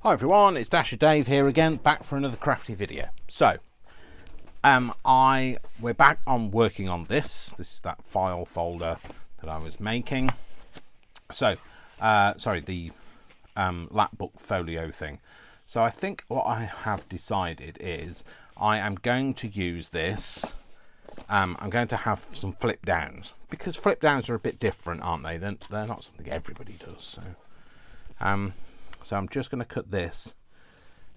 Hi everyone, it's Dasher Dave here again, back for another crafty video. So, we're back on working on this. This is that file folder that I was making. So, sorry, the Lapbook Folio thing. So I think what I have decided is I am going to use this. I'm going to have some flip downs because flip downs are a bit different, aren't they? They're not something everybody does. So I'm just going to cut this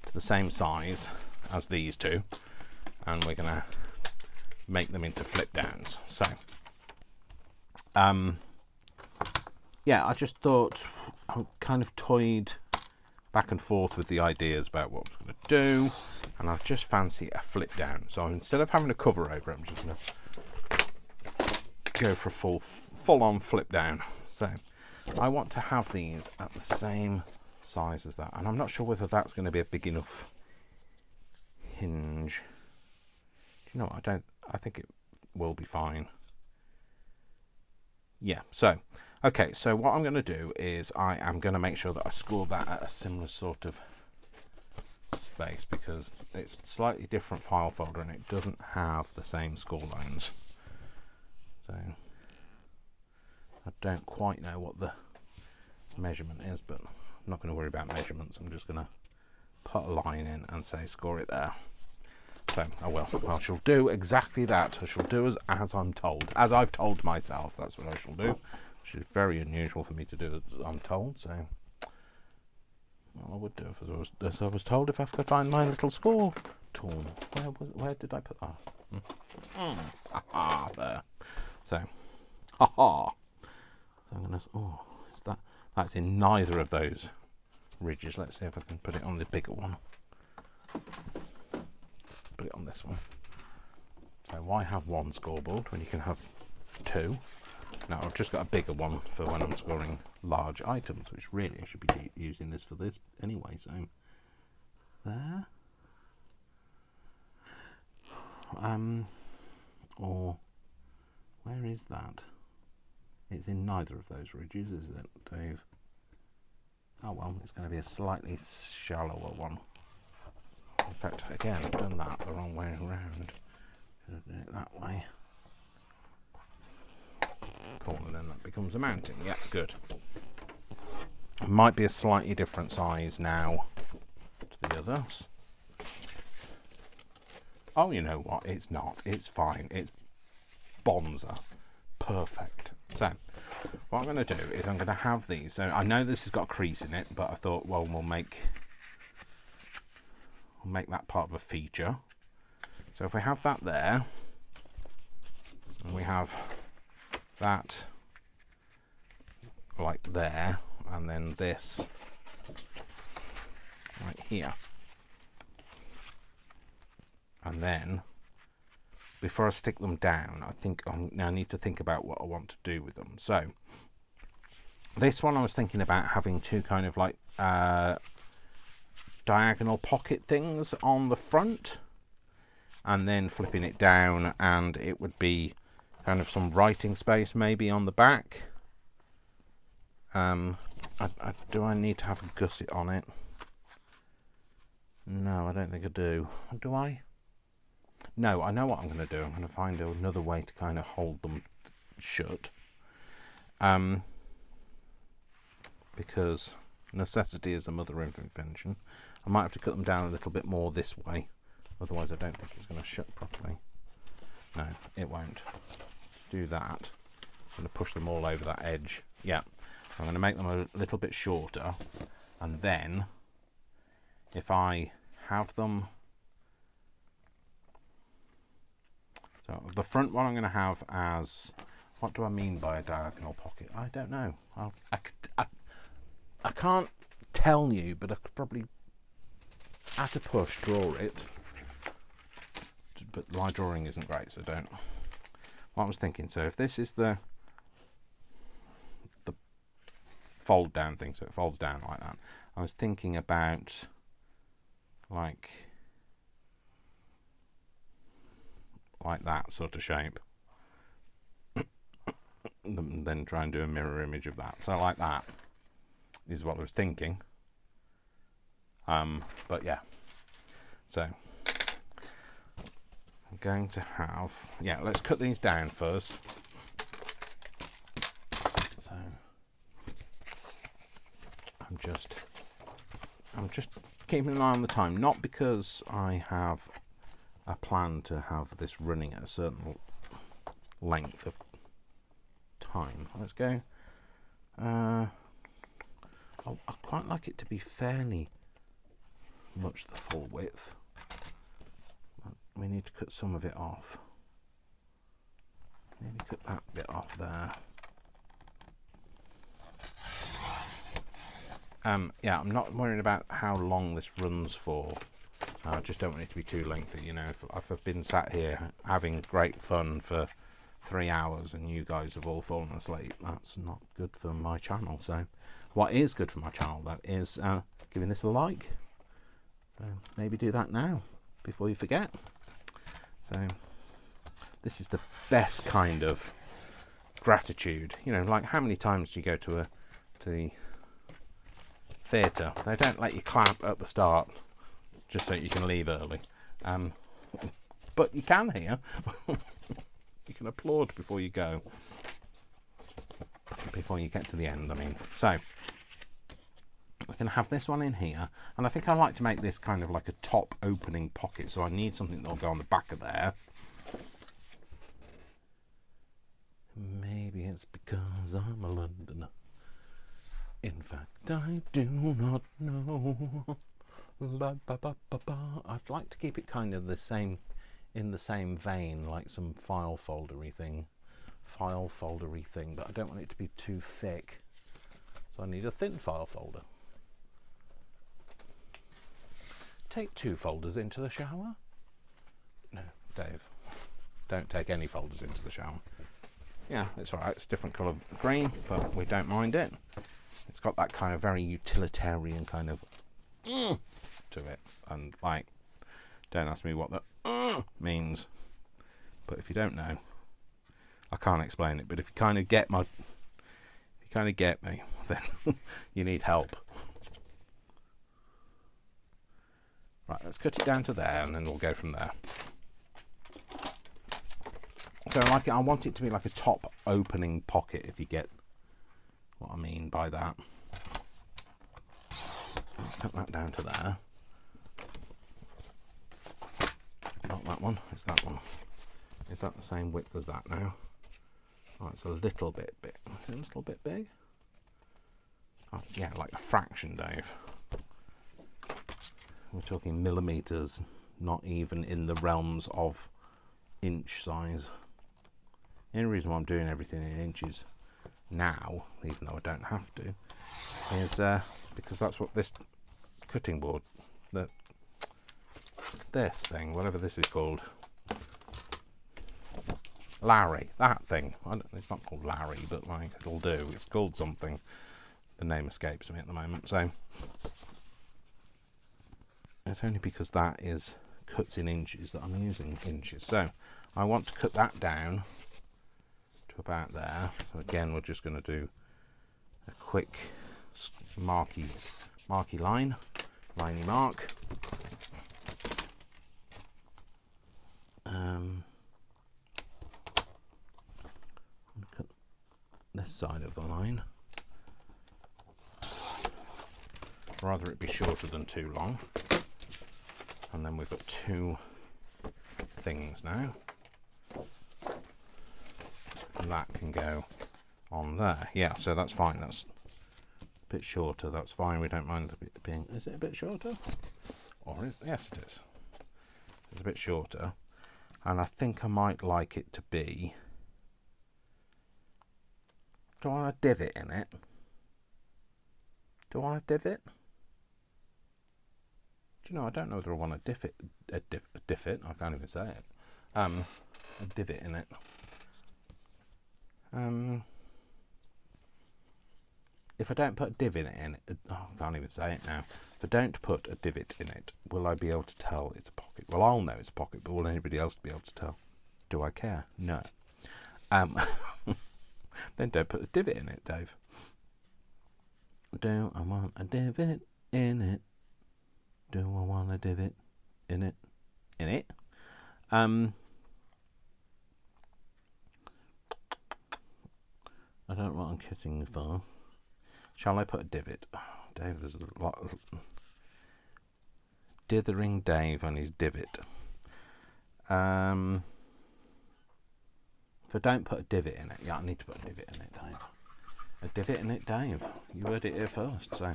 to the same size as these two, and we're going to make them into flip downs. So, yeah, I just thought I kind of toyed back and forth with the ideas about what I was going to do, and I just fancy a flip down. So instead of having a cover over it, I'm just going to go for a full-on flip down. So I want to have these at the same size as that, and I'm not sure whether that's going to be a big enough hinge. Do you know what? I think it will be fine. Yeah, so okay, so what I'm going to do is I am going to make sure that I score that at a similar sort of space, because it's a slightly different file folder and it doesn't have the same score lines. So I don't quite know what the measurement is, but I'm not going to worry about measurements. I'm just going to put a line in and say score it there. So I shall do exactly that. I shall do as I'm told, as I've told myself. That's what I shall do, which is very unusual for me to do as I'm told. So well, I would do as I was told if I could find my little score tool. Where did I put that? There. So so I'm going to. Oh, is that? That's in neither of those ridges. Let's see if I can put it on the bigger one. Put it on this one. So why have one scoreboard when you can have two? Now I've just got a bigger one for when I'm scoring large items, which really I should be using this for this anyway. So there. Or where is that? It's in neither of those ridges, is it, Dave? Oh well, it's going to be a slightly shallower one. In fact, again, I've done that the wrong way around. Should have done it that way. Cool, and then that becomes a mountain. Yeah, good. It might be a slightly different size now to the others. Oh, you know what? It's not. It's fine. It's bonza. Perfect. So what I'm going to do is I'm going to have these. So I know this has got a crease in it, but I thought, well, we'll make that part of a feature. So if we have that there, and we have that like there, and then this right here, and then before I stick them down, I think I need to think about what I want to do with them. So this one I was thinking about having two kind of like diagonal pocket things on the front, and then flipping it down, and it would be kind of some writing space maybe on the back. Do I need to have a gusset on it? No, I don't think I do. Do I? No, I know what I'm going to do. I'm going to find another way to kind of hold them shut. Because necessity is the mother of invention. I might have to cut them down a little bit more this way. Otherwise I don't think it's going to shut properly. No, it won't. Do that. I'm going to push them all over that edge. Yeah. I'm going to make them a little bit shorter. And then, if I have them... So the front one I'm going to have as... What do I mean by a diagonal pocket? I don't know. I can't tell you, but I could probably, at a push, draw it. But my drawing isn't great, so don't. What I was thinking, so if this is the fold down thing, so it folds down like that, I was thinking about like that sort of shape. Then try and do a mirror image of that. So like that is what I was thinking. But yeah, so I'm going to have, yeah, let's cut these down first. So I'm just keeping an eye on the time, not because I have a plan to have this running at a certain length of time. Let's go. I quite like it to be fairly much the full width. We need to cut some of it off. Maybe cut that bit off there. Yeah, I'm not worrying about how long this runs for. I just don't want it to be too lengthy. You know, if I've been sat here having great fun for 3 hours and you guys have all fallen asleep, that's not good for my channel. So what is good for my channel, that is giving this a like. So maybe do that now before you forget. So this is the best kind of gratitude. You know, like how many times do you go to the theatre? They don't let you clap at the start just so you can leave early. But you can here. You can applaud before you go. Before you get to the end, I mean. So we're going to have this one in here, and I think I like to make this kind of like a top opening pocket, so I need something that'll go on the back of there. Maybe it's because I'm a Londoner. In fact, I do not know. I'd like to keep it kind of the same, in the same vein, like some file foldery thing, but I don't want it to be too thick, so I need a thin file folder. Take 2 folders into the shower? No, Dave, don't take any folders into the shower. Yeah, it's alright, it's a different colour green, but we don't mind it. It's got that kind of very utilitarian kind of to it, and like, don't ask me what that means, but if you don't know, I can't explain it. But if you kind of get me, then you need help. Right, let's cut it down to there, and then we'll go from there. So I want it to be like a top opening pocket, if you get what I mean by that. Let's cut that down to there. Not that one, it's that one. Is that the same width as that now? Oh, it's a little bit big. Is it a little bit big? Oh, it's, yeah, like a fraction, Dave. We're talking millimetres, not even in the realms of inch size. The only reason why I'm doing everything in inches now, even though I don't have to, is because that's what this cutting board, this thing, whatever this is called, Larry, that thing. It's not called Larry, but like it'll do. It's called something. The name escapes me at the moment. So it's only because that is cuts in inches that I'm using inches. So I want to cut that down to about there. So again, we're just going to do a quick marky line, liney mark. Cut this side of the line. Rather it be shorter than too long. And then we've got 2 things now. And that can go on there. Yeah, so that's fine. That's a bit shorter. That's fine. We don't mind it being... Is it a bit shorter? Or yes, it is. It's a bit shorter. And I think I might like it to be... Do I want a divot in it? Do I want a divot? Do you know, I don't know whether I want a divot. I can't even say it. A divot in it. If I don't put a divot in it, I can't even say it now. If I don't put a divot in it, will I be able to tell it's a pocket? Well, I'll know it's a pocket, but will anybody else be able to tell? Do I care? No. Then don't put a divot in it, Dave. Do I want a divot in it? Do I want a divot in it? I don't know what I'm kissing for. Shall I put a divot? Oh, Dave, there's a lot of dithering Dave on his divot. If I don't put a divot in it, yeah, I need to put a divot in it, Dave. A divot in it, Dave. You heard it here first. So,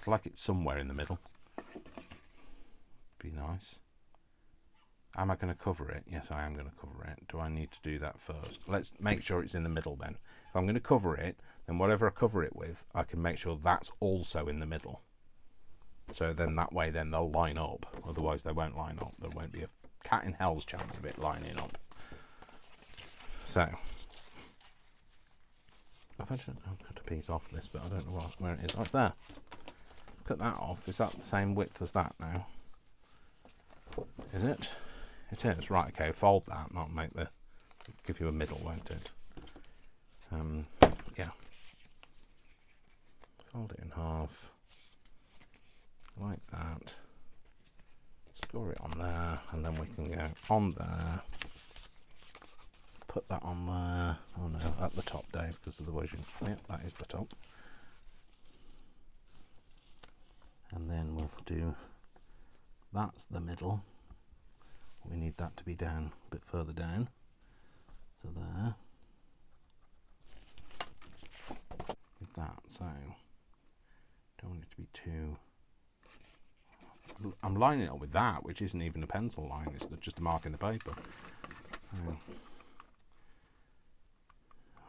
like it's somewhere in the middle. Be nice. Am I going to cover it? Yes, I am going to cover it. Do I need to do that first? Let's make sure it's in the middle then. If I'm going to cover it, then whatever I cover it with, I can make sure that's also in the middle. So then that way then they'll line up. Otherwise they won't line up. There won't be a cat in hell's chance of it lining up. So, I've actually cut a piece off this, but I don't know where it is. Oh, it's there. Cut that off. Is that the same width as that now? Is it? It is. Right, okay, fold that, not make the... give you a middle, won't it? Yeah. Fold it in half. Like that. Score it on there, and then we can go on there. Put that on there. Oh no, at the top, Dave, because otherwise you... Yep, that is the top. And then we'll do... That's the middle. We need that to be down, a bit further down. So there. With that, so don't want it to be too... I'm lining it up with that, which isn't even a pencil line, it's just a mark in the paper. So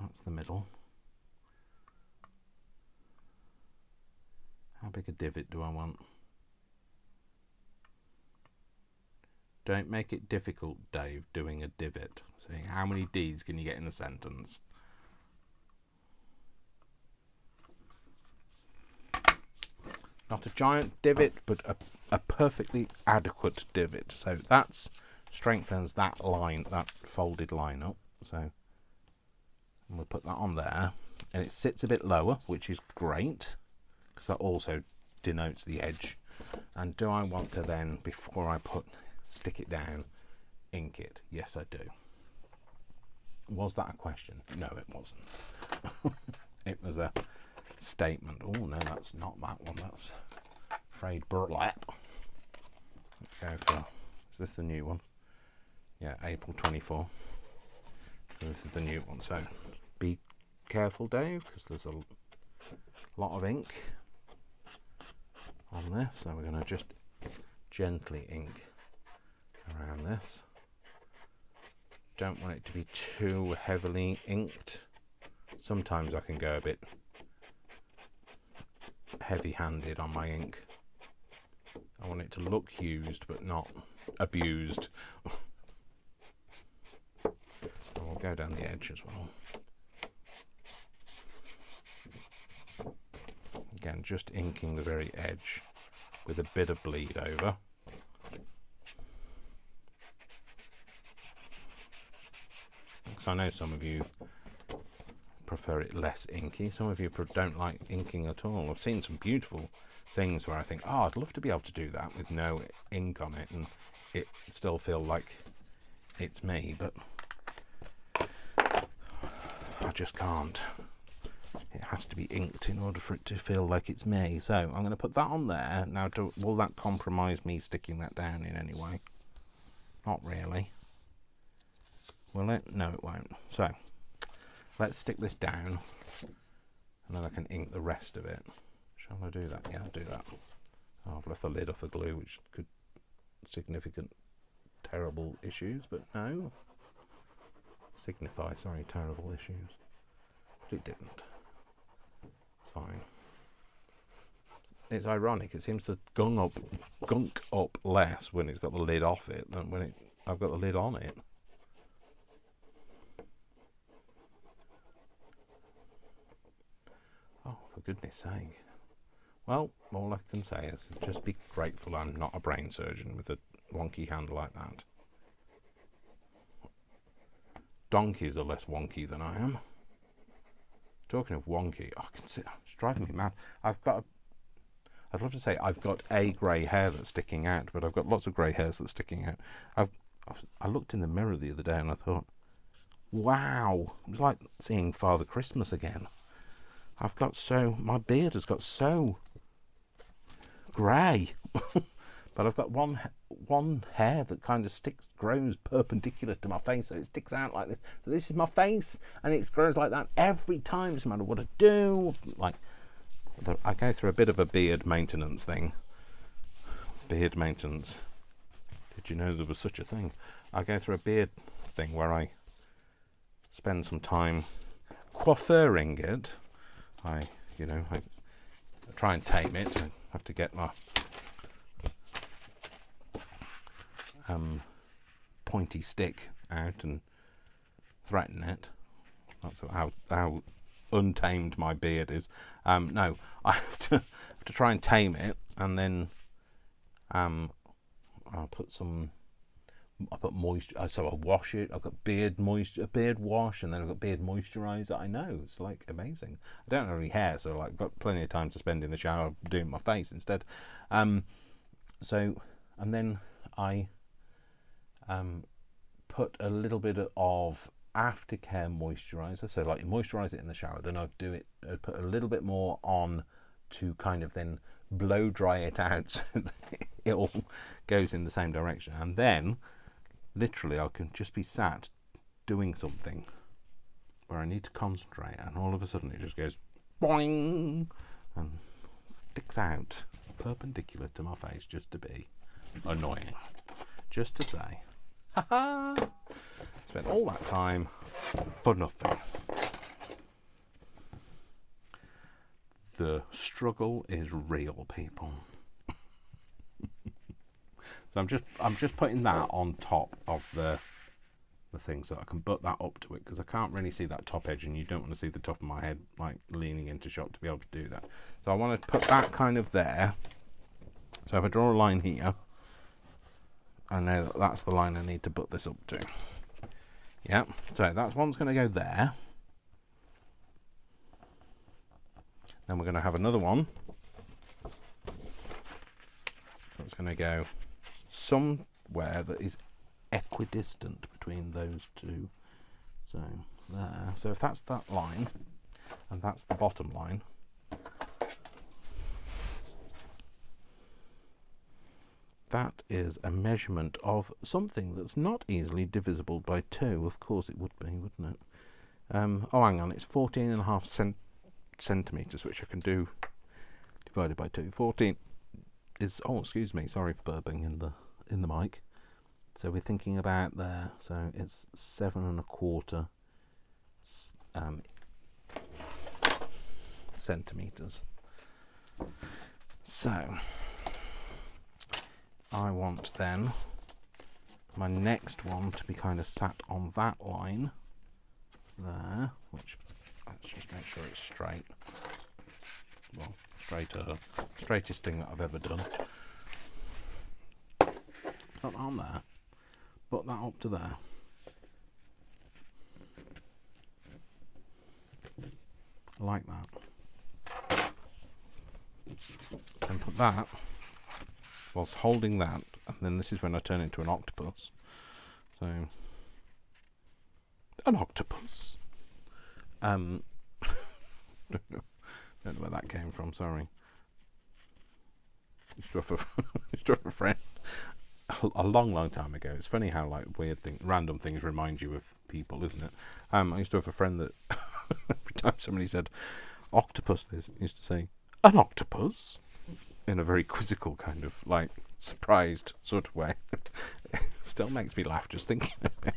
that's the middle. How big a divot do I want? Don't make it difficult, Dave, doing a divot. Saying how many D's can you get in a sentence? Not a giant divot, but a perfectly adequate divot. So that strengthens that line, that folded line up. So we'll put that on there. And it sits a bit lower, which is great, because that also denotes the edge. And do I want to then, before I stick it down, ink it? Yes, I do. Was that a question? No, it wasn't. It was a statement. Oh no, that's not that one. That's frayed burlap. Let's go for... Is this the new one? Yeah, April 24. So this is the new one. So be careful, Dave, because there's a lot of ink on this. So we're going to just gently ink around this. Don't want it to be too heavily inked. Sometimes I can go a bit heavy-handed on my ink. I want it to look used but not abused. So we'll go down the edge as well. Again, just inking the very edge with a bit of bleed over. So I know some of you prefer it less inky, some of you don't like inking at all. I've seen some beautiful things where I think, oh, I'd love to be able to do that with no ink on it and it still feel like it's me, but I just can't. It has to be inked in order for it to feel like it's me. So I'm going to put that on there. Now, will that compromise me sticking that down in any way? Not really. Will it? No, it won't. So let's stick this down and then I can ink the rest of it. Shall I do that? Yeah, I'll do that. Oh, I've left the lid off the glue, which could significant terrible issues, but no. Signify, sorry, terrible issues. But it didn't. It's fine. It's ironic, it seems to gunk up less when it's got the lid off it than when I've got the lid on it. Oh, for goodness sake. Well, all I can say is just be grateful I'm not a brain surgeon with a wonky hand like that. Donkeys are less wonky than I am. Talking of wonky, I can see it's driving me mad. I've got I'd love to say I've got a grey hair that's sticking out, but I've got lots of grey hairs that's sticking out. I looked in the mirror the other day and I thought, wow, it was like seeing Father Christmas again. My beard has got so grey, but I've got one hair that kind of grows perpendicular to my face, so it sticks out like this. So this is my face, and it grows like that every time. Doesn't matter what I do. Like, I go through a bit of a beard maintenance thing. Beard maintenance. Did you know there was such a thing? I go through a beard thing where I spend some time coiffeuring it. I try and tame it. I have to get my pointy stick out and threaten it. That's how untamed my beard is. No, I have to try and tame it, and then I put moisture. So I wash it. I've got beard wash, and then I've got beard moisturizer. I know, it's like amazing. I don't have any hair, so like got plenty of time to spend in the shower doing my face instead. So, and then I put a little bit of aftercare moisturizer. So like you moisturize it in the shower, then I'd put a little bit more on to kind of then blow dry it out so that it all goes in the same direction. And then literally I can just be sat doing something where I need to concentrate, and all of a sudden it just goes boing and sticks out perpendicular to my face, just to be annoying, just to say, ha, spent all that time for nothing. The struggle is real, people. So I'm just putting that on top of the thing so I can butt that up to it, because I can't really see that top edge, and you don't want to see the top of my head like leaning into shot to be able to do that. So I want to put that kind of there. So if I draw a line here, I know that that's the line I need to butt this up to. Yeah, so that one's going to go there. Then we're going to have another one that's going to go somewhere that is equidistant between those two. So there. So if that's that line, and that's the bottom line, that is a measurement of something that's not easily divisible by 2. Of course it would be, wouldn't it? Oh, hang on, it's 14.5 centimeters, which I can do divided by 2. 14 is, oh, excuse me, sorry for burping in the mic. So we're thinking about there. So it's 7.25 centimeters. So I want then my next one to be kind of sat on that line there, which let's just make sure it's straight. Well, straightest thing that I've ever done. Put that on there. Put that up to there. Like that. And put that whilst holding that, and then this is when I turn into an octopus. So an octopus. Don't know where that came from, sorry. Used to have a friend a long time ago. It's funny how like random things remind you of people, isn't it? I used to have a friend that every time somebody said octopus, they used to say, an octopus? In a very quizzical kind of like surprised sort of way. Still makes me laugh just thinking of it.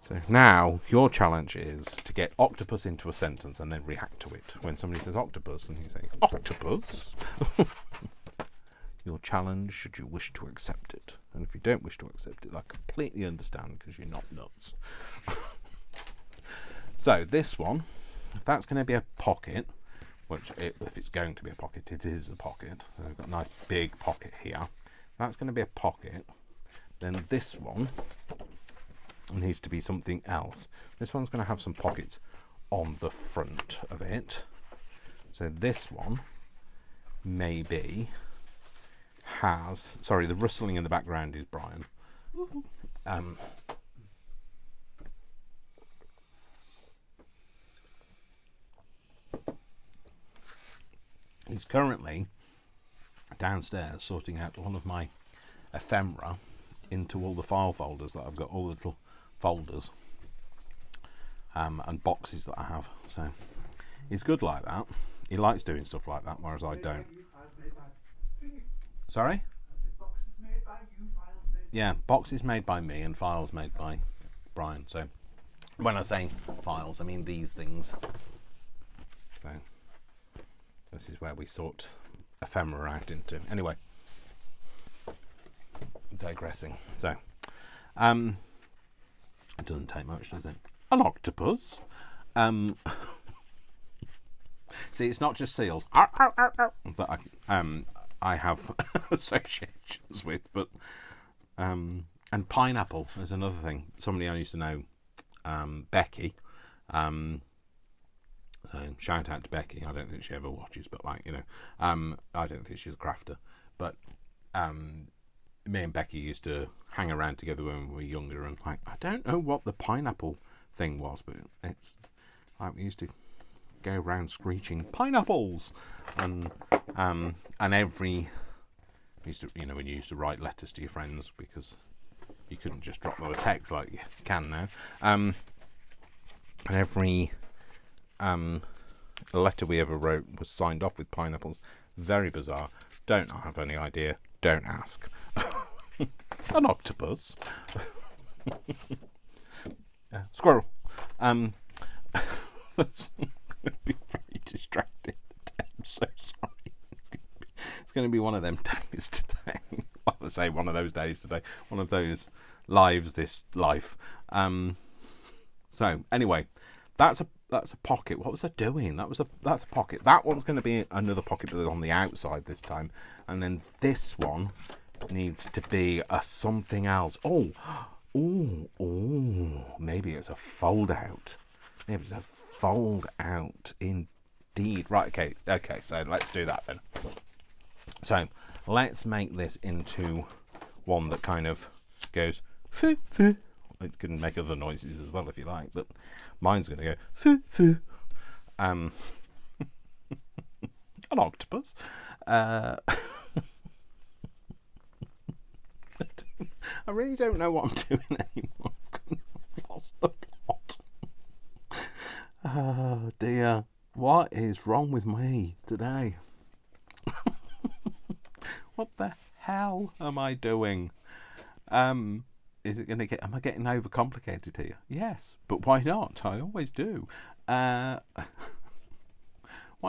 So now your challenge is to get octopus into a sentence and then react to it. When somebody says octopus and you say octopus, your challenge, should you wish to accept it. And if you don't wish to accept it, I completely understand, because you're not nuts. So this one, if that's going to be a pocket, which if it's going to be a pocket, it is a pocket. So we've got a nice big pocket here. That's going to be a pocket. Then this one needs to be something else. This one's going to have some pockets on the front of it. So this one maybe has, sorry, the rustling in the background is Brian. He's currently downstairs sorting out one of my ephemera into all the file folders that I've got, all the little folders and boxes that I have. So he's good like that. He likes doing stuff like that, whereas I don't. Sorry? Yeah, boxes made by me and files made by Brian. So when I say files, I mean these things. So this is where we sort ephemera out into. Anyway, digressing. So it doesn't take much, does it? An octopus. See, it's not just seals that I have associations with, but and pineapple is another thing. Somebody I used to know, Becky. So shout out to Becky. I don't think she ever watches, but like, you know, I don't think she's a crafter. But me and Becky used to hang around together when we were younger, and like, I don't know what the pineapple thing was, but it's like we used to go around screeching pineapples, and every used to, you know, when you used to write letters to your friends because you couldn't just drop them a text like you can now, and every letter we ever wrote was signed off with pineapples. Very bizarre. Don't have any idea. Don't ask. An octopus. Squirrel. That's going to be very distracting today. I'm so sorry. It's going to be one of them days today. Well, I say one of those days today. One of those lives. This life. So anyway, that's a pocket. What was I doing? That's a pocket. That one's going to be another pocket, but on the outside this time. And then this one needs to be a something else. Oh, maybe it's a fold out. Maybe it's a fold out indeed. Right, okay, so let's do that then. So let's make this into one that kind of goes foo foo. It can make other noises as well if you like, but mine's going to go foo foo. An octopus. I really don't know what I'm doing anymore. I've lost the plot. Oh dear. What is wrong with me today? What the hell am I doing? Is it going to am I getting overcomplicated here? Yes, but why not? I always do. Why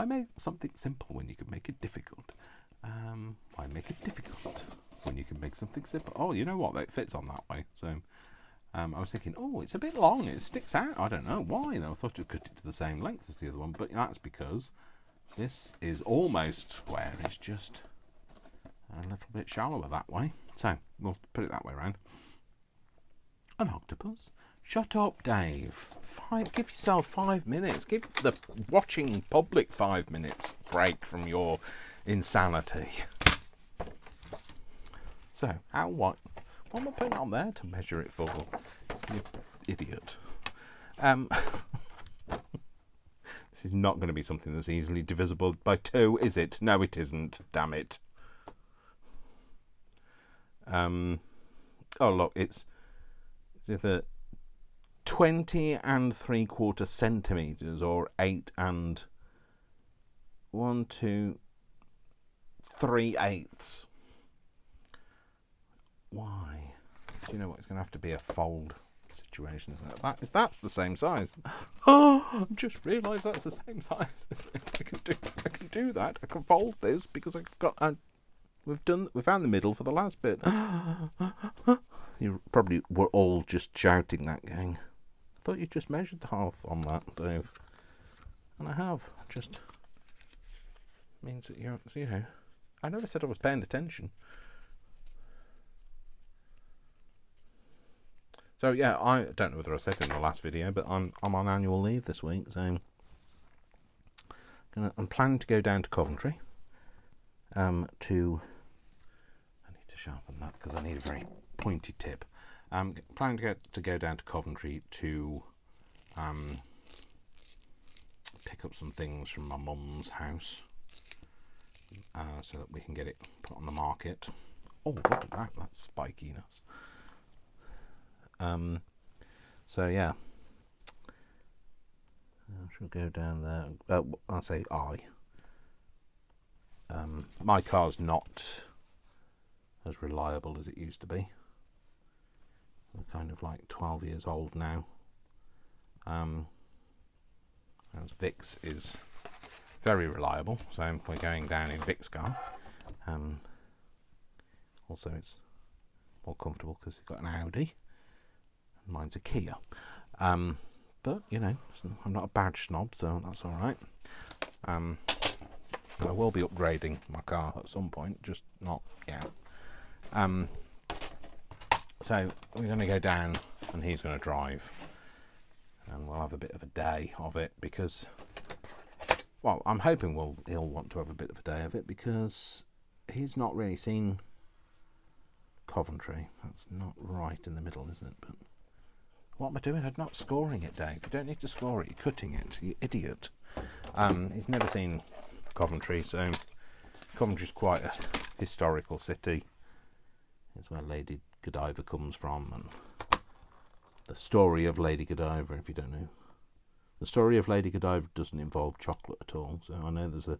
make something simple when you can make it difficult? Why make it difficult when you can make something simple? Oh, you know what? It fits on that way. So I was thinking, oh, it's a bit long. It sticks out. I don't know why, though. I thought I'd cut it to the same length as the other one, but that's because this is almost square. It's just a little bit shallower that way. So we'll put it that way around. An octopus? Shut up, Dave. Give yourself 5 minutes. Give the watching public 5 minutes break from your insanity. So, what am I putting on there to measure it for? You idiot. This is not going to be something that's easily divisible by 2, is it? No, it isn't. Damn it. Oh, look, it's either 20 3/4 centimetres or 8 3/8. Why? Do you know what? It's going to have to be a fold situation, isn't it? That's the same size. Oh, I've just realised that's the same size. I can do that. I can fold this because I've got. We found the middle for the last bit. You probably were all just shouting that, gang. I thought you just measured the half on that, Dave. And I have. Just means that you're, you know. I never said I was paying attention. So yeah, I don't know whether I said it in the last video, but I'm on annual leave this week, so I'm I'm planning to go down to Coventry. I need to sharpen that because I need a very pointy tip. Planning to go down to Coventry to pick up some things from my mum's house, so that we can get it put on the market. Oh, look at that! That's spikiness. So yeah, I shall go down there. I'll say my car's not as reliable as it used to be. I'm kind of like 12 years old now. As Vic's is very reliable, so we're going down in Vic's car. Also, it's more comfortable because it's got an Audi. Mine's a Kia. But you know, I'm not a badge snob, so that's all right. I will be upgrading my car at some point, just not yet. So we're going to go down, and he's going to drive, and we'll have a bit of a day of it because, well, I'm hoping he'll want to have a bit of a day of it because he's not really seen Coventry. That's not right in the middle, is it? But what am I doing? I'm not scoring it, Dave. You don't need to score it. You're cutting it, you idiot. He's never seen Coventry, so Coventry's quite a historical city. It's where Lady Godiva comes from, and the story of Lady Godiva, if you don't know. The story of Lady Godiva doesn't involve chocolate at all, so I know there's a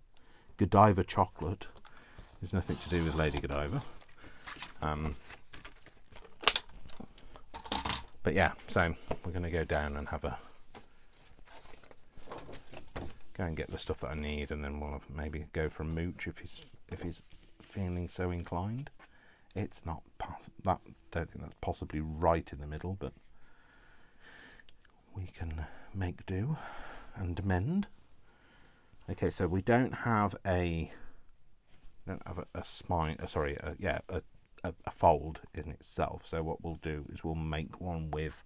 Godiva chocolate. There's nothing to do with Lady Godiva. But yeah, so we're going to go down and go and get the stuff that I need, and then we'll maybe go for a mooch if he's feeling so inclined. It's not that. Don't think that's possibly right in the middle, but we can make do and mend. Okay, so we don't have a spine. A fold in itself. So what we'll do is we'll make one with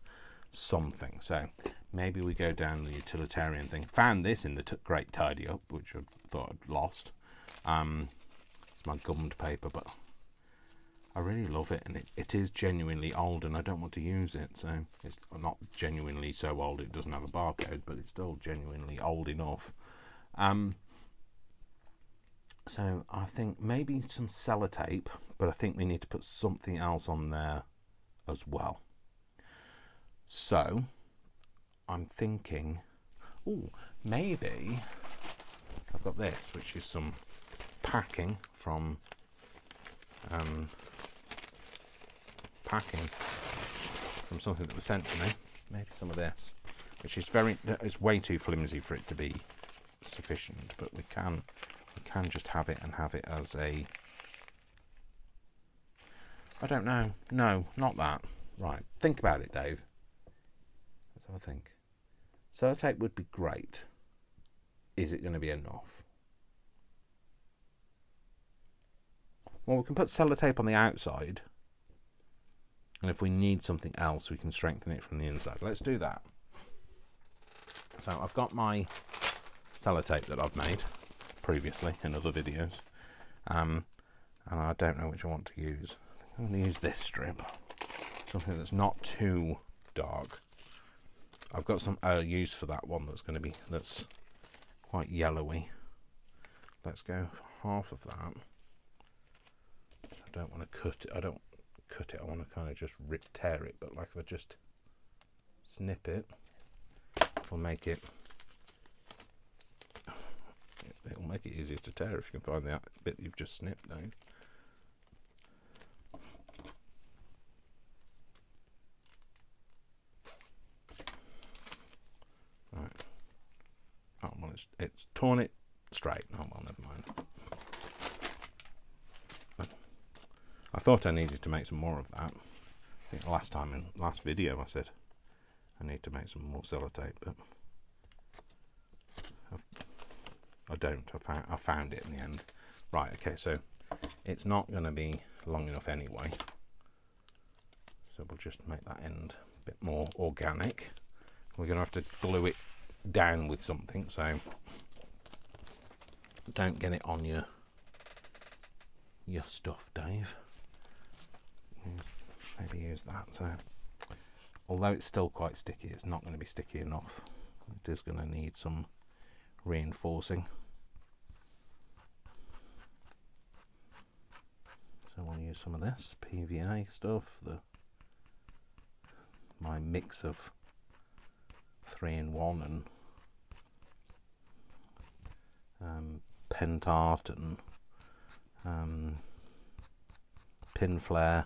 something. So maybe we go down the utilitarian thing. Found this in the Great Tidy Up, which I thought I'd lost. It's my gummed paper, but I really love it, and it is genuinely old, and I don't want to use it. So it's not genuinely so old it doesn't have a barcode, but it's still genuinely old enough. So I think maybe some sellotape, but I think we need to put something else on there as well. So I'm thinking, maybe I've got this, which is some packing from something that was sent to me. Maybe some of this, which is it's way too flimsy for it to be sufficient, but we can just have it as a, I don't know. No, not that. Right. Think about it, Dave. Let's have a think. Sellotape would be great. Is it going to be enough? Well, we can put sellotape on the outside, and if we need something else, we can strengthen it from the inside. Let's do that. So I've got my sellotape that I've made previously in other videos, and I don't know which I want to use. I'm going to use this strip, something that's not too dark. I've got some use for that one that's quite yellowy. Let's go for half of that. I don't want to cut it. I don't cut it. I want to kind of just tear it. But like if I just snip it, it'll make it easier to tear if you can find the bit that you've just snipped down. Right. Oh well, it's torn it straight. Oh well, never mind. I thought I needed to make some more of that. I think last video I said I need to make some more sellotape, but I don't. I found it in the end. Right, okay, so it's not going to be long enough anyway. So we'll just make that end a bit more organic. We're going to have to glue it down with something, so don't get it on your stuff, Dave. Maybe use that. So, although it's still quite sticky, it's not going to be sticky enough. It is going to need some reinforcing. So we'll use some of this PVA stuff, my mix of 3-in-1 and Pentart and Pin Flare.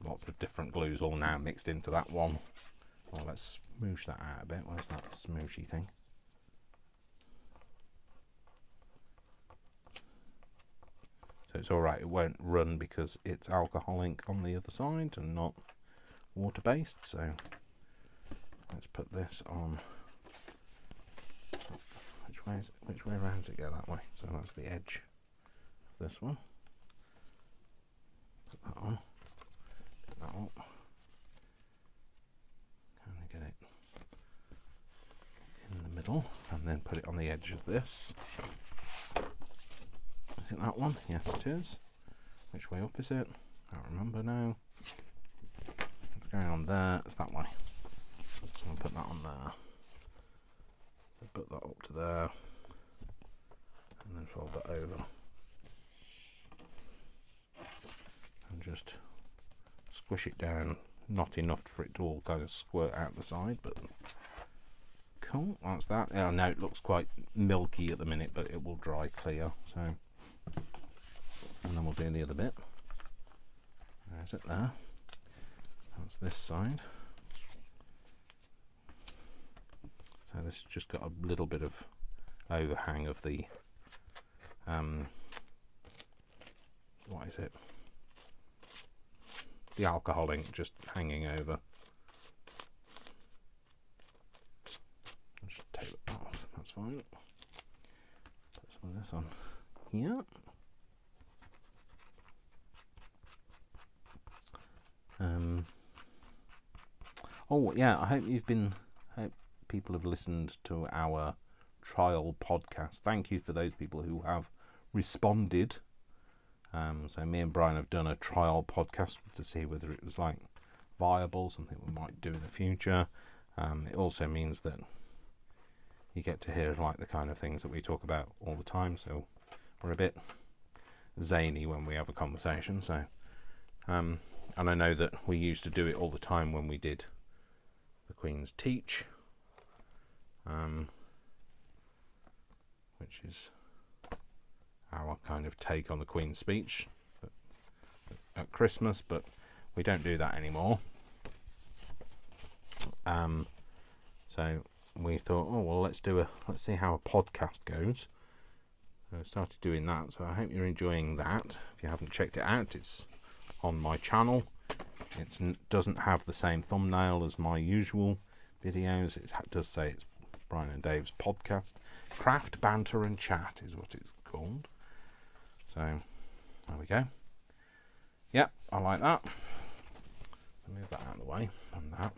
Lots of different glues all now mixed into that one. Well, let's smoosh that out a bit. Where's that smooshy thing? So it's alright, it won't run because it's alcohol ink on the other side and not water based. So let's put this on. Which way around does it go? That way. So that's the edge of this one. Put that on. Put that up. Kind of get it in the middle, and then put it on the edge of this. Is it that one? Yes, it is. Which way up is it? I can't remember now. It's going on there. It's that way. So I'll put that on there. Put that up to there, and then fold that over, and just squish it down. Not enough for it to all kind of squirt out the side, but cool. That's that. Yeah, now it looks quite milky at the minute, but it will dry clear. So, and then we'll do the other bit. There's it there. That's this side. So this has just got a little bit of overhang of the what is it? The alcohol ink just hanging over. Just take it off, that's fine. Put some of this on here. Oh yeah, I hope people have listened to our trial podcast. Thank you for those people who have responded. So me and Brian have done a trial podcast to see whether it was like viable, something we might do in the future. It also means that you get to hear like the kind of things that we talk about all the time, so we're a bit zany when we have a conversation. So and I know that we used to do it all the time when we did the Queen's Teach, which is our kind of take on the Queen's Speech at Christmas, but we don't do that anymore. So we thought, oh well, let's see how a podcast goes. So I started doing that. So I hope you're enjoying that. If you haven't checked it out, it's on my channel. It doesn't have the same thumbnail as my usual videos. It does say it's Brian and Dave's podcast. Craft, Banter and Chat is what it's called. So there we go. Yep, I like that. Move that out of the way, and that.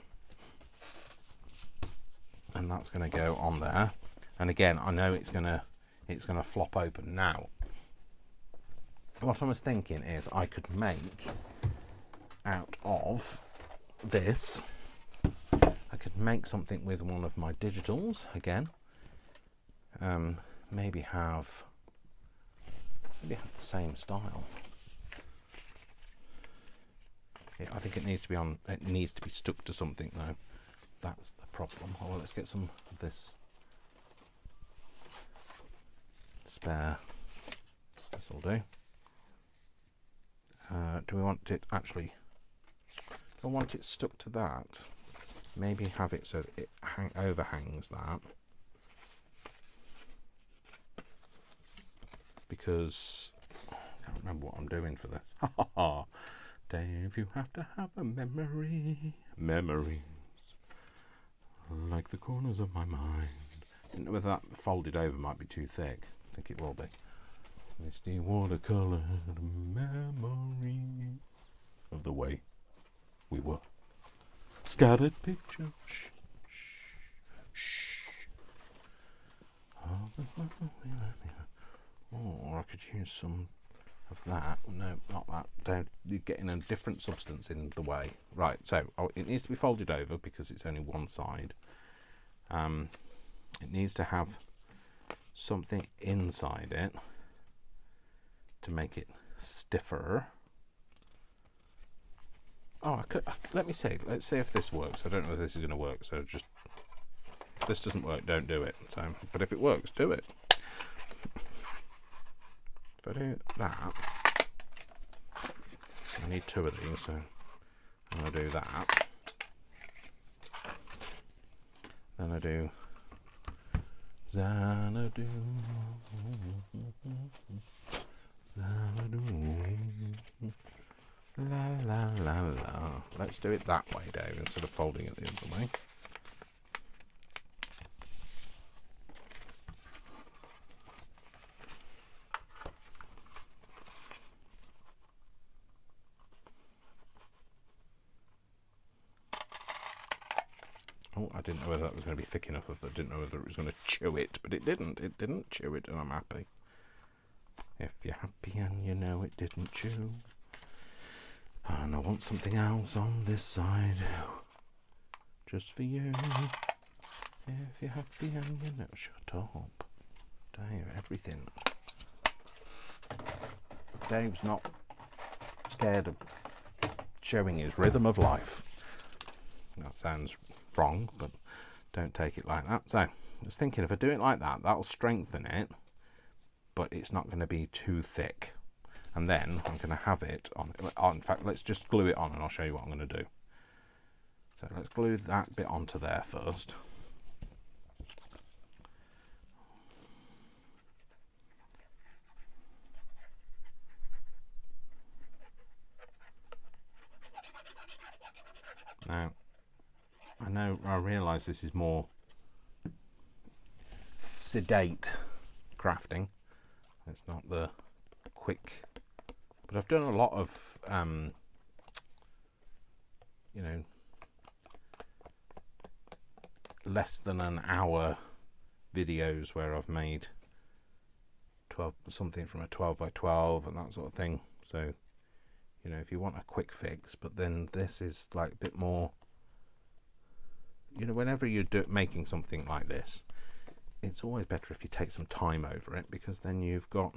And that's going to go on there. And again, I know it's going to flop open now. What I was thinking is I could make out of this, I could make something with one of my digitals again. Maybe have the same style. Yeah, I think it needs to be on. It needs to be stuck to something though. That's the problem. Oh, well, let's get some of this spare. This will do. Do we want it actually? Do I want it stuck to that? Maybe have it so it overhangs that. Because I can't remember what I'm doing for this. Dave, you have to have a memory. Memories like the corners of my mind. I don't know whether that folded over might be too thick. I think it will be. Misty watercolored memory of the way we were. Scattered picture. Shh, shh, shh. All the love we left behind. Or I could use some of that. No, not that. Don't, you're getting a different substance in the way. Right, so it needs to be folded over because it's only one side. It needs to have something inside it to make it stiffer. Oh, let me see. Let's see if this works. I don't know if this is going to work, so just, if this doesn't work, don't do it. So, but if it works, do it. If I do that, I need 2 of these, so I'm going to do that. Then I do Xanadu, Xanadu, la la la la. Let's do it that way, Dave, instead of folding it the other way. Oh, I didn't know whether that was going to be thick enough. I didn't know whether it was going to chew it, but it didn't. It didn't chew it, and I'm happy. If you're happy and you know it didn't chew. And I want something else on this side. Just for you. If you're happy and you know. Shut up. Dave, everything. Dave's not scared of showing his rhythm of life. That sounds wrong, but don't take it like that. So I was thinking, if I do it like that, that'll strengthen it, but it's not going to be too thick. And then I'm going to have it on. In fact, let's just glue it on, and I'll show you what I'm going to do. So let's glue that bit onto there first. Now, I realise this is more sedate crafting. It's not the quick, but I've done a lot of, you know, less than an hour videos where I've made something from a 12 by 12 and that sort of thing. So, you know, if you want a quick fix, but then this is like a bit more, you know, whenever you're making something like this, it's always better if you take some time over it, because then you've got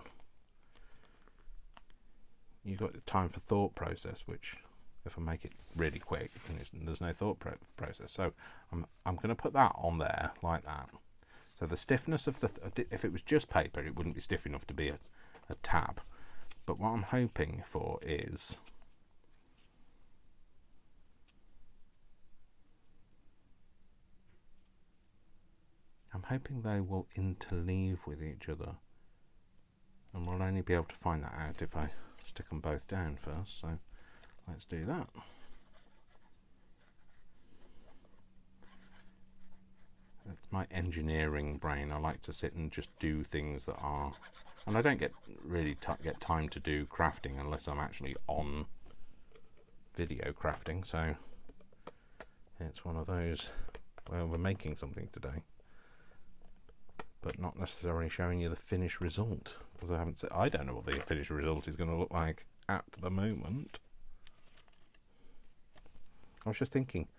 the time for thought process, which if I make it really quick, then there's no thought process. So I'm going to put that on there like that. So the stiffness of if it was just paper, it wouldn't be stiff enough to be a tab. But what I'm hoping for is they will interleave with each other, and we'll only be able to find that out if I stick them both down first. So let's do that. That's my engineering brain. I like to sit and just do things that are, and I don't get time to do crafting unless I'm actually on video crafting. So it's one of those where we're making something today, but not necessarily showing you the finished result, because I don't know what the finished result is going to look like at the moment. I was just thinking,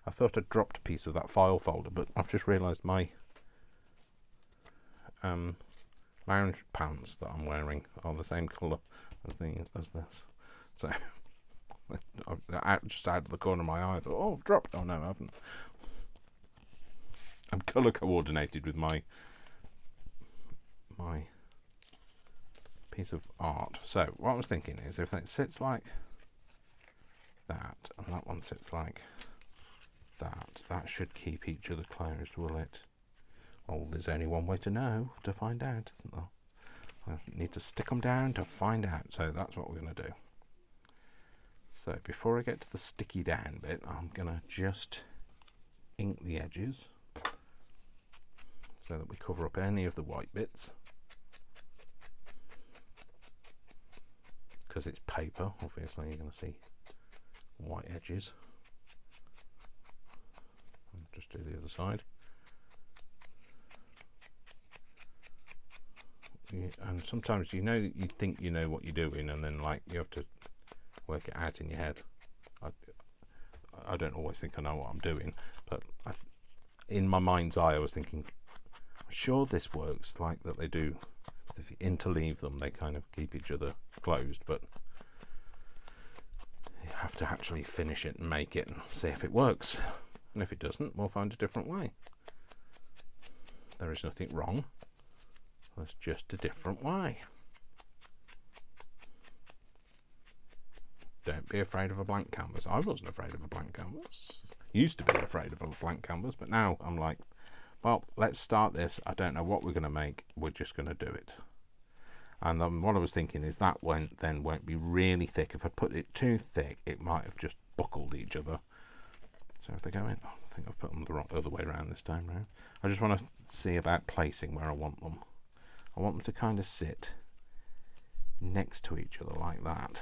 I thought I'd dropped a piece of that file folder, but I've just realised my lounge pants that I'm wearing are the same colour as this. So just out of the corner of my eye, I thought, oh, I've dropped. Oh no, I haven't. I'm colour coordinated with my piece of art. So what I was thinking is, if it sits like that and that one sits like that should keep each other closed, will it? Oh, there's only one way to know, to find out, isn't there? I need to stick them down to find out. So that's what we're going to do. So before I get to the sticky down bit, I'm going to just ink the edges so that we cover up any of the white bits. Because it's paper, obviously you're going to see white edges. I'll just do the other side. And sometimes you think you know what you're doing, and then like you have to work it out in your head. I don't always think I know what I'm doing, but in my mind's eye I was thinking, I'm sure this works like that they do. If you interleave them, they kind of keep each other closed, but you have to actually finish it and make it and see if it works. And if it doesn't, we'll find a different way. There is nothing wrong. There's just a different way. Don't be afraid of a blank canvas. I wasn't afraid of a blank canvas. Used to be afraid of a blank canvas, but now I'm like, well, let's start this. I don't know what we're going to make. We're just going to do it. And what I was thinking is that won't be really thick. If I put it too thick, it might have just buckled each other. So if they go in, oh, I think I've put them the other way around this time round. I just want to see about placing where I want them. I want them to kind of sit next to each other like that.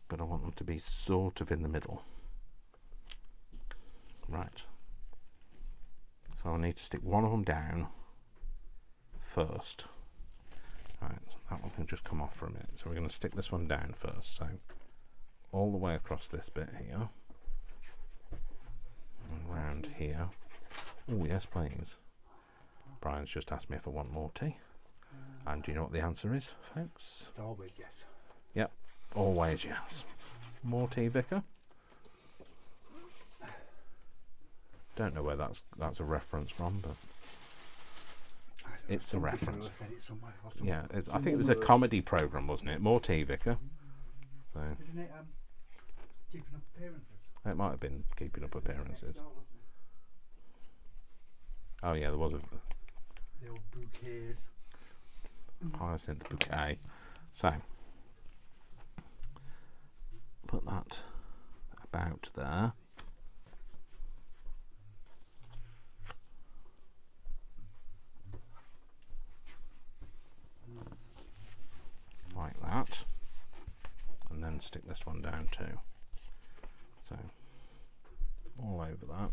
But I want them to be sort of in the middle. Right. So I need to stick one of them down first. Right, that one can just come off for a minute. So we're going to stick this one down first. So all the way across this bit here. And around here. Oh yes, please. Brian's just asked me if I want more tea. And do you know what the answer is, folks? Always yes. Yep, always yes. More tea, Vicar? Don't know where that's a reference from, but it's a reference. Yeah, I think it was a comedy programme, wasn't it? More tea, Vicar. So isn't it Keeping Up Appearances? It might have been Keeping Up Appearances. Oh yeah, there was a the old bouquets. hyacinth bouquet. So put that about there. Like that. And then stick this one down too. So all over that.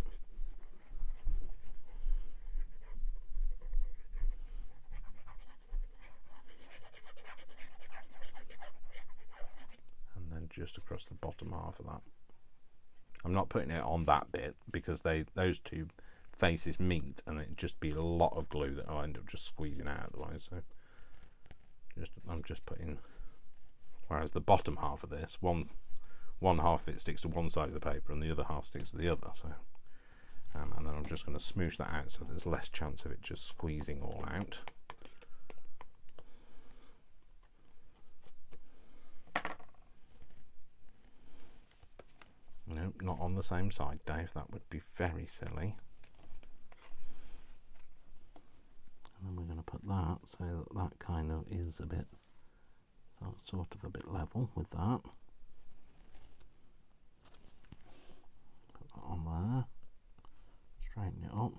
And then just across the bottom half of that. I'm not putting it on that bit because those two faces meet and it'd just be a lot of glue that I'll end up just squeezing out otherwise. So I'm just putting, whereas the bottom half of this, one half of it sticks to one side of the paper and the other half sticks to the other. So and then I'm just going to smoosh that out so there's less chance of it just squeezing all out. Nope, not on the same side, Dave. That would be very silly. And then we're going to put that so that kind of is a bit, sort of a bit level with that. Put that on there. Straighten it up.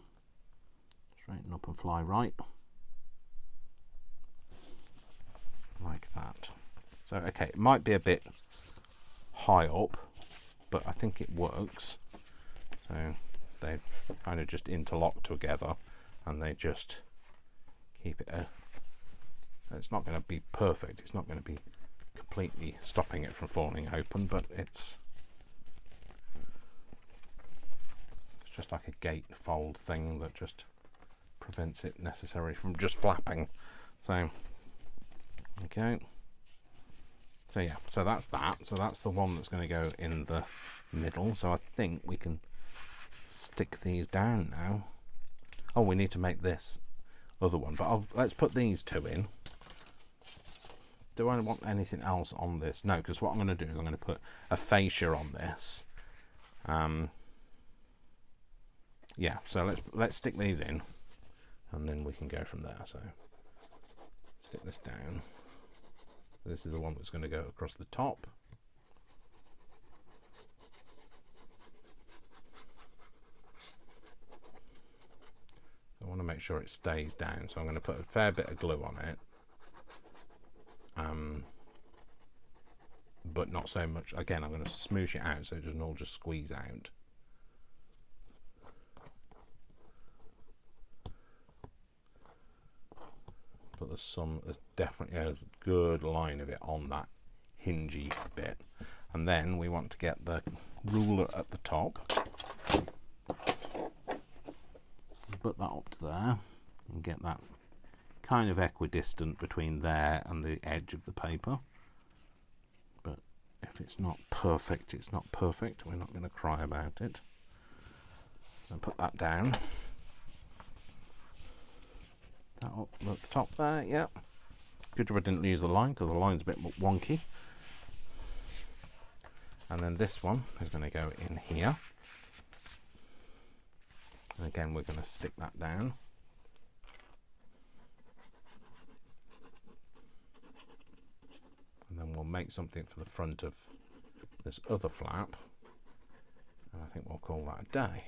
Straighten up and fly right. Like that. So, okay, it might be a bit high up, but I think it works. So they kind of just interlock together and they just keep it it's not going to be perfect, it's not going to be completely stopping it from falling open, but it's just like a gate fold thing that just prevents it necessarily from just flapping. So okay, so yeah, so that's that. So that's the one that's going to go in the middle. So I think we can stick these down now. Oh, we need to make this other one, but let's put these two in. Do I want anything else on this? No, because what I'm going to do is I'm going to put a fascia on this. Yeah, so let's stick these in and then we can go from there. So stick this down. This is the one that's going to go across the top. I want to make sure it stays down, so I'm going to put a fair bit of glue on it, but not so much. Again, I'm going to smoosh it out so it doesn't all just squeeze out. but there's definitely a good line of it on that hingy bit. And then we want to get the ruler at the top, put that up to there, and get that kind of equidistant between there and the edge of the paper. But if it's not perfect, it's not perfect. We're not going to cry about it. And put that down. That up at the top there, yep. Good job I didn't use the line, because the line's a bit wonky. And then this one is going to go in here. And again, we're going to stick that down. And then we'll make something for the front of this other flap. And I think we'll call that a day.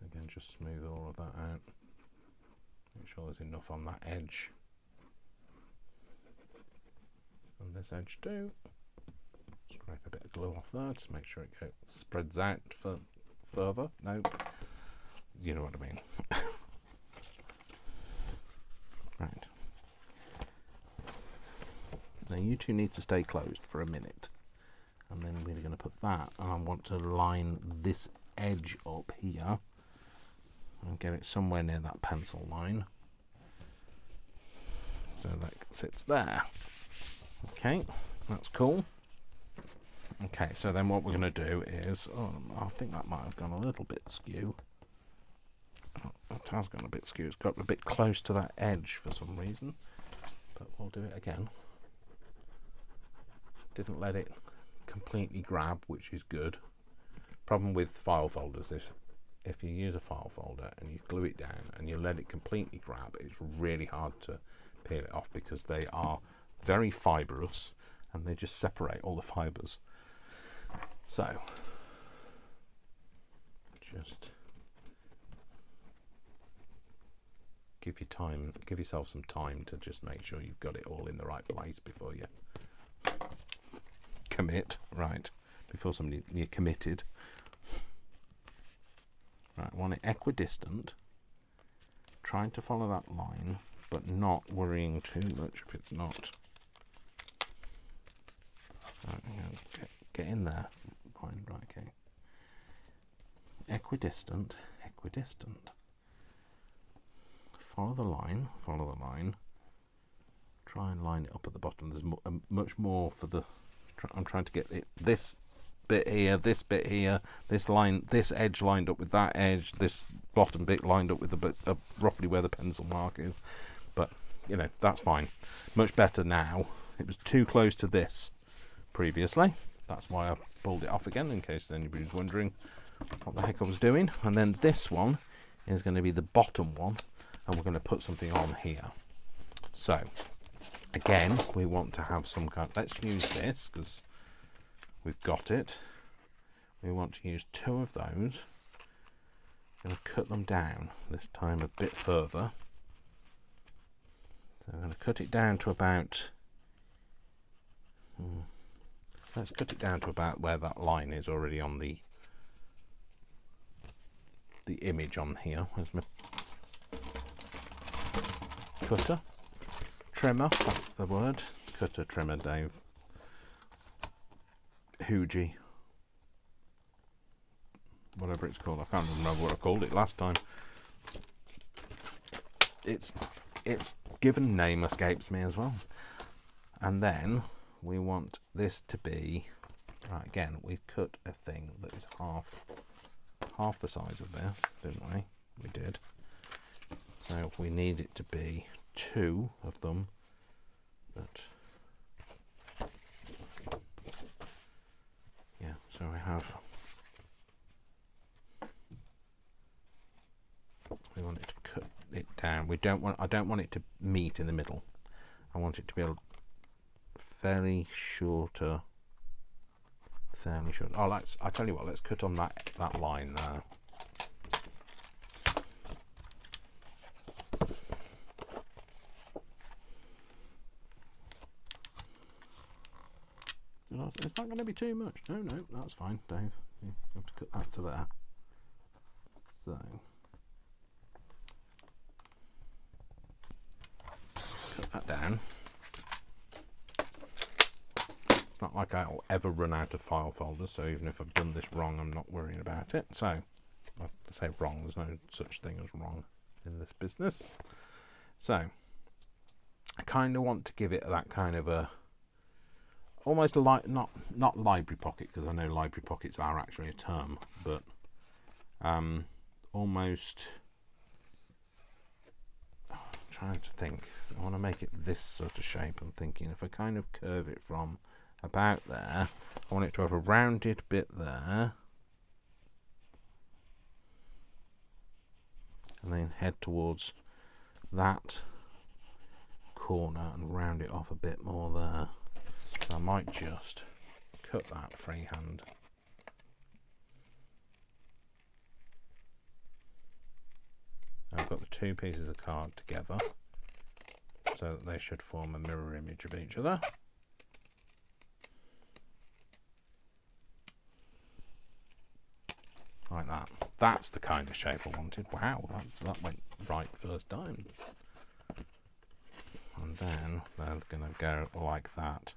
Again, just smooth all of that out. Make sure there's enough on that edge. And this edge too. Scrape a bit of glue off there to make sure it spreads out for further. No, you know what I mean. Right. Now you two need to stay closed for a minute. And then we're going to put that, and I want to line this edge up here and get it somewhere near that pencil line. So that fits there. Okay, that's cool. Okay, so then what we're going to do is, I think that might have gone a little bit skew. It has gone a bit skew. It's got a bit close to that edge for some reason, but we'll do it again. Didn't let it completely grab, which is good. Problem with file folders is if you use a file folder and you glue it down and you let it completely grab, it's really hard to peel it off, because they are very fibrous and they just separate all the fibers. So just give yourself some time to just make sure you've got it all in the right place before you commit. Right, before you're committed. Right, want it equidistant, trying to follow that line, but not worrying too much if it's not. Right, get in there. Fine, right, okay. Equidistant. Follow the line. Try and line it up at the bottom. There's much more for the. I'm trying to get this bit here, this bit here, this edge lined up with that edge, this bottom bit lined up with the bit roughly where the pencil mark is. But you know, that's fine. Much better now. It was too close to this previously. That's why I pulled it off again, in case anybody's wondering what the heck I was doing. And then this one is going to be the bottom one, and we're going to put something on here. So again, we want to have some kind. Let's use this because we've got it. We want to use 2 of those. I'm going to cut them down this time a bit further. So I'm going to cut it down to about. Let's cut it down to about where that line is already on the image on here. Where's my cutter? Trimmer, that's the word. Cutter, trimmer, Dave. Hoogie. Whatever it's called. I can't remember what I called it last time. Its given name escapes me as well. And then we want this to be, right, again, we cut a thing that is half the size of this, didn't we? We did. So we need it to be 2 of them that, yeah, so we have, we want it to cut it down. I don't want it to meet in the middle. I want it to be a fairly shorter. Oh, I tell you what, let's cut on that line there. Did Is that going to be too much? No, that's fine, Dave. You have to cut that to there. So cut that down. It's not like I'll ever run out of file folders, so even if I've done this wrong, I'm not worrying about it. So I say wrong, there's no such thing as wrong in this business. So I kind of want to give it that kind of a almost like not library pocket, because I know library pockets are actually a term, but almost trying to think. I want to make it this sort of shape. I'm thinking if I kind of curve it from about there, I want it to have a rounded bit there, and then head towards that corner and round it off a bit more there. So I might just cut that freehand. I've got the two pieces of card together so that they should form a mirror image of each other. Like that. That's the kind of shape I wanted. Wow, that went right first time. And then they're going to go like that.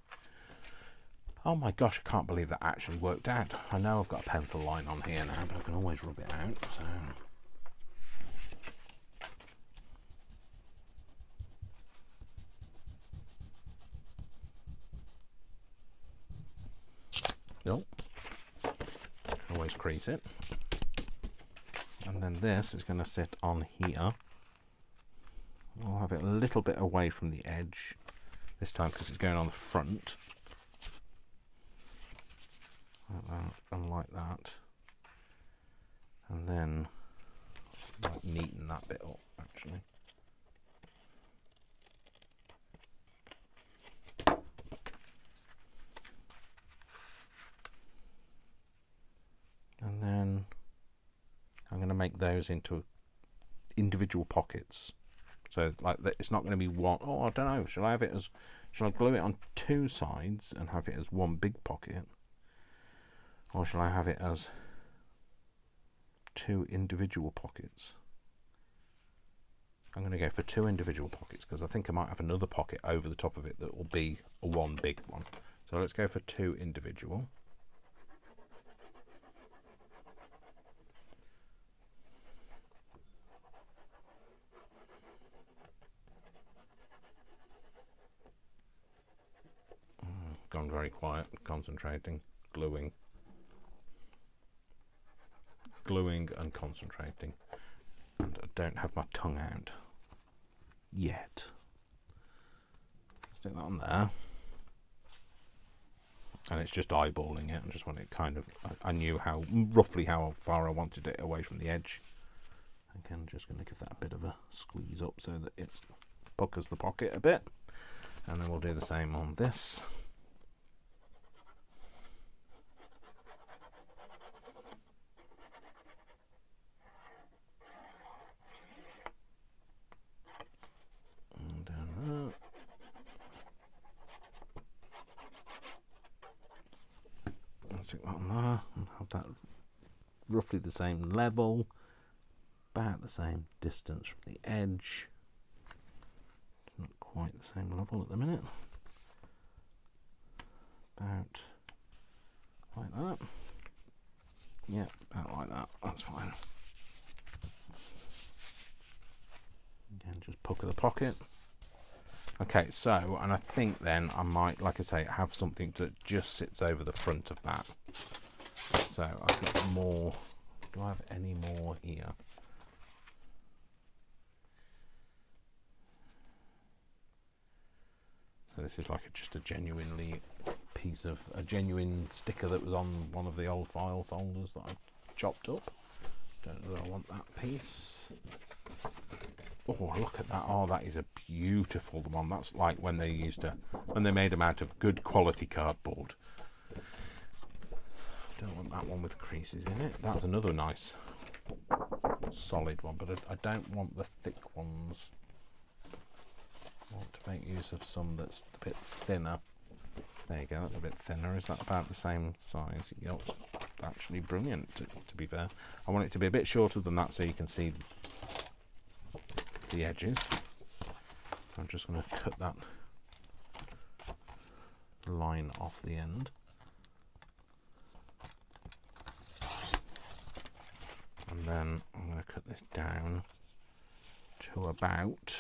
Oh my gosh, I can't believe that actually worked out. I know I've got a pencil line on here now, but I can always rub it out. So, nope. Always crease it. And then this is going to sit on here. I'll have it a little bit away from the edge this time because it's going on the front. Like that and like that. And then like neaten that bit up actually. And then I'm going to make those into individual pockets. So like that, it's not going to be one. Oh, I don't know. Shall I glue it on two sides and have it as one big pocket, or shall I have it as two individual pockets? I'm going to go for two individual pockets because I think I might have another pocket over the top of it that will be a one big one. So let's go for two individual. Gone very quiet, concentrating, gluing and concentrating. And I don't have my tongue out yet. Stick that on there. And it's just eyeballing it. I just want it kind of, I knew roughly how far I wanted it away from the edge. Again, I'm just going to give that a bit of a squeeze up so that it puckers the pocket a bit. And then we'll do the same on this. Stick that on there and have that roughly the same level, about the same distance from the edge. Not quite the same level at the minute. About like that. Yeah, about like that. That's fine. Again, just pucker the pocket. Okay, so, and I think then I might, like I say, have something that just sits over the front of that. So I've got more. Do I have any more here? So this is like just a genuine sticker that was on one of the old file folders that I chopped up. Don't know that I want that piece. Oh, look at that. Oh, that is a beautiful one. That's like when they made them out of good quality cardboard. Don't want that one with creases in it. That's another nice solid one, but I don't want the thick ones. I want to make use of some that's a bit thinner. There you go, that's a bit thinner. Is that about the same size? Yep, actually brilliant, to be fair. I want it to be a bit shorter than that so you can see the edges. I'm just going to cut that line off the end. And then I'm going to cut this down to about,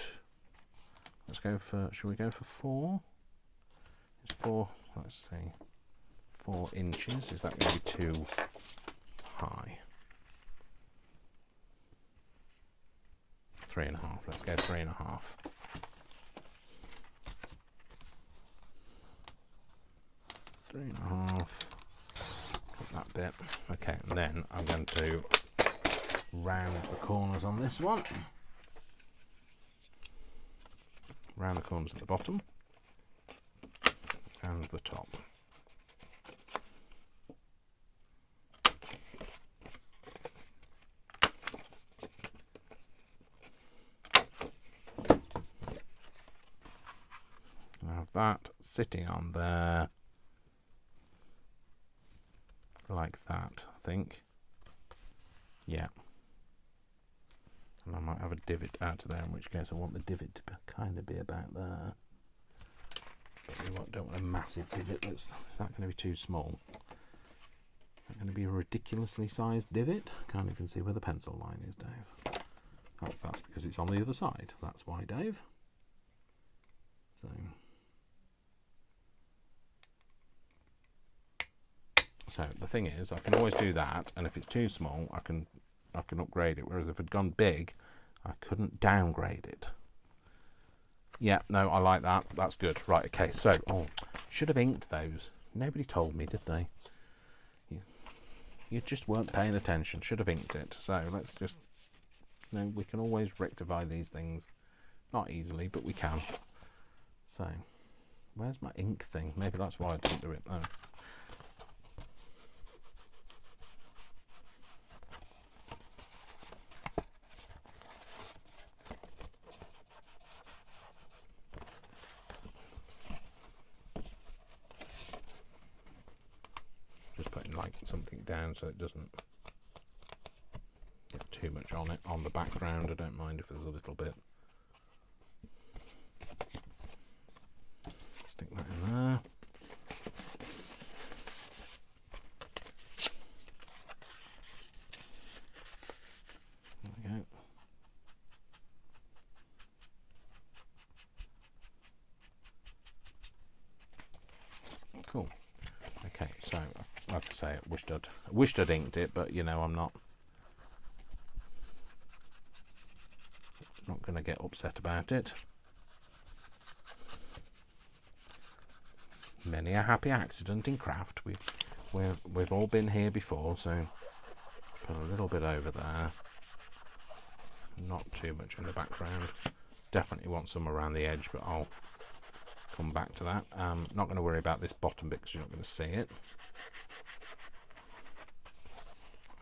let's go for, shall we go for 4? It's 4, let's see, 4 inches. Is that going to be too high? 3.5, let's go 3.5. Cut that bit. Okay, and then I'm going to round the corners on this one. Round the corners at the bottom and the top. I have that sitting on there like that, I think. Yeah. And I might have a divot out to there, in which case I want the divot to kind of be about there. But we don't want a massive divot. Is that going to be too small? Is that going to be a ridiculously sized divot? I can't even see where the pencil line is, Dave. Oh, that's because it's on the other side. That's why, Dave. So the thing is, I can always do that, and if it's too small, I can upgrade it. Whereas if it had gone big, I couldn't downgrade it. Yeah, no, I like that. That's good. Right, okay. So, should have inked those. Nobody told me, did they? You just weren't paying attention. Should have inked it. So let's just, we can always rectify these things. Not easily, but we can. So, where's my ink thing? Maybe that's why I didn't do it. Oh. Just putting like something down so it doesn't get too much on it on the background. I don't mind if there's a little bit. Stick that in there. There we go. Cool. Okay, so like I say, I wished I'd inked it, but I'm not going to get upset about it. Many a happy accident in craft. We've all been here before, so put a little bit over there. Not too much in the background. Definitely want some around the edge, but I'll come back to that. Not going to worry about this bottom bit because you're not going to see it.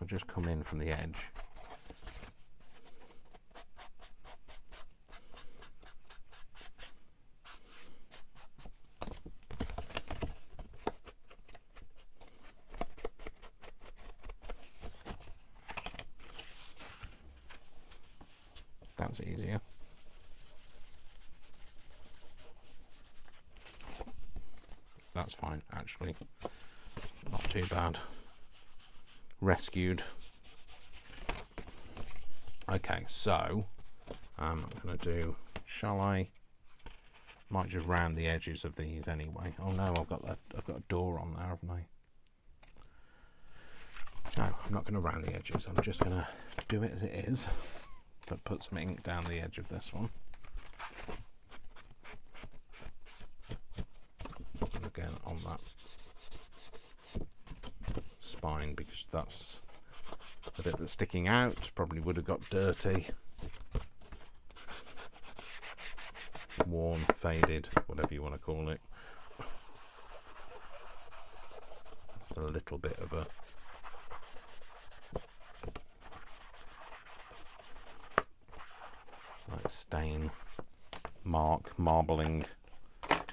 I'll just come in from the edge. That's easier. That's fine, actually. Not too bad. Rescued. Okay, so I'm going to do, might just round the edges of these anyway. Oh no, I've got a door on there, haven't I? No, I'm not going to round the edges. I'm just going to do it as it is, but put some ink down the edge of this one. And again on that spine, because that's the bit that's sticking out. Probably would have got dirty, worn, faded, whatever you want to call it. Just a little bit of a like stain, mark, marbling,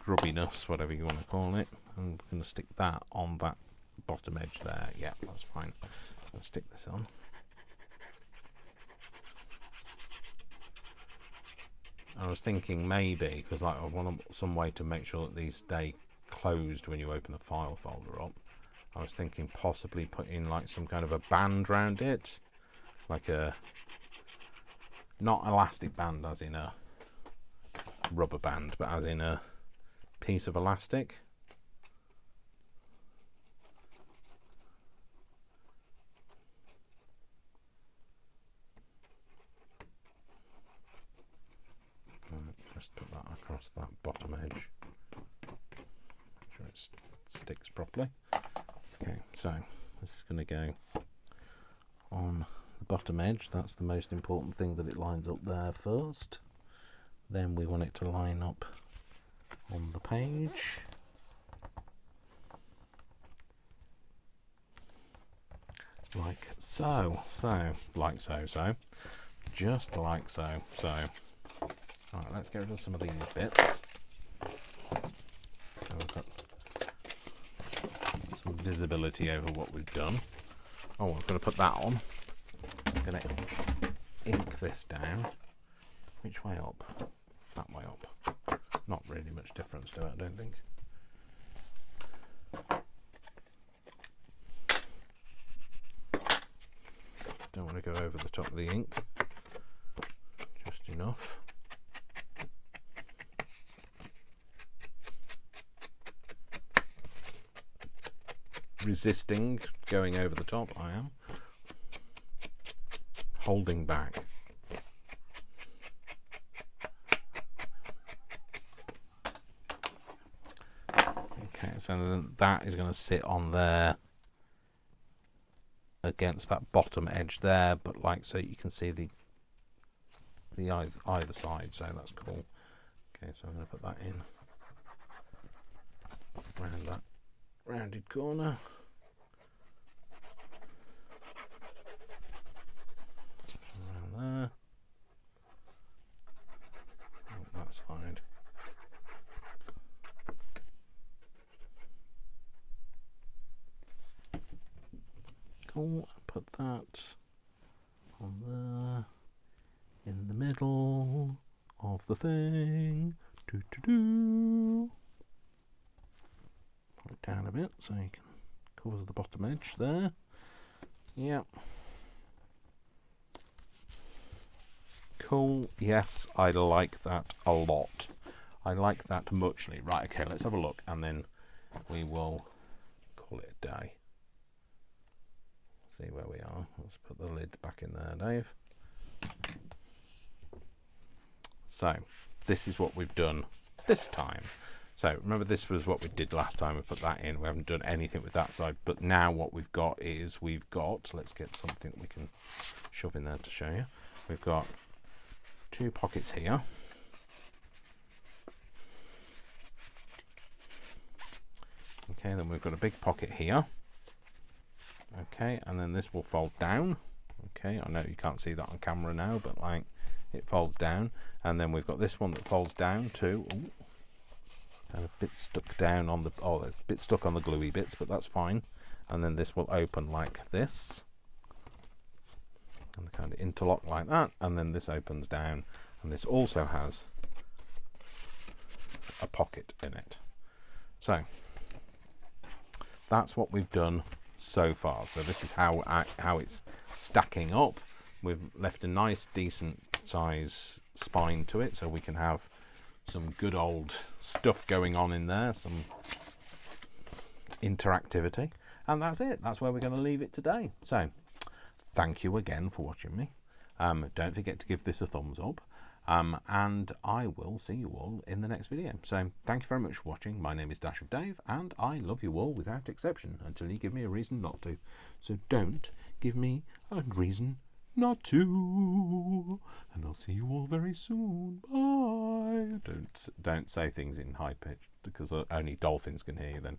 grubbiness, whatever you want to call it. I'm going to stick that on that bottom edge there. Yeah, that's fine. I'll stick this on. I was thinking maybe, because like I want some way to make sure that these stay closed when you open the file folder up. I was thinking possibly putting like some kind of a band around it, like a, not elastic band as in a rubber band, but as in a piece of elastic. Just put that across that bottom edge. Make sure it sticks properly. Okay, so this is going to go on the bottom edge. That's the most important thing, that it lines up there first. Then we want it to line up on the page. Like so. Like so. Just like so. Alright, let's get rid of some of these bits. So we've got some visibility over what we've done. Oh, I'm going to put that on. I'm going to ink this down. Which way up? That way up. Not really much difference to it, I don't think. Don't want to go over the top of the ink. Just enough. Resisting going over the top, I am. Holding back. Okay, so then that is going to sit on there against that bottom edge there, but like so you can see the either side, so that's cool. Okay, so I'm going to put that in around that rounded corner. Around there. Oh, that side. Cool, put that on there in the middle of the thing. Put it down a bit so you can cover the bottom edge there. Yep. Cool. Yes, I like that a lot. I like that muchly. Right, okay, let's have a look and then we will call it a day. See where we are. Let's put the lid back in there, Dave. So, this is what we've done this time. So, remember this was what we did last time. We put that in. We haven't done anything with that side. But now what we've got is let's get something we can shove in there to show you. We've got two pockets here. Okay, then we've got a big pocket here. Okay, and then this will fold down. Okay, I know you can't see that on camera now, but like it folds down. And then we've got this one that folds down too. Ooh, kind of a bit stuck down on the, oh, it's a bit stuck on the gluey bits, but that's fine. And then this will open like this. And kind of interlock like that. And then this opens down. And this also has a pocket in it. So, that's what we've done so far. So this is how it's stacking up. We've left a nice decent size spine to it so we can have some good old stuff going on in there, some interactivity, and that's it. That's where we're going to leave it today. So thank you again for watching me. Don't forget to give this a thumbs up, and I will see you all in the next video. So thank you very much for watching. My name is Dash of Dave, and I love you all without exception until you give me a reason not to. So don't give me a reason not to, and I'll see you all very soon. Bye. Don't say things in high pitch because only dolphins can hear you then.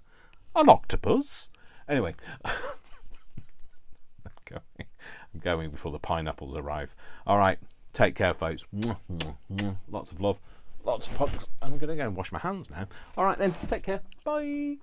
An octopus. Anyway, I'm going before the pineapples arrive. All right, take care, folks. Lots of love, lots of hugs. I'm going to go and wash my hands now. All right then, take care. Bye.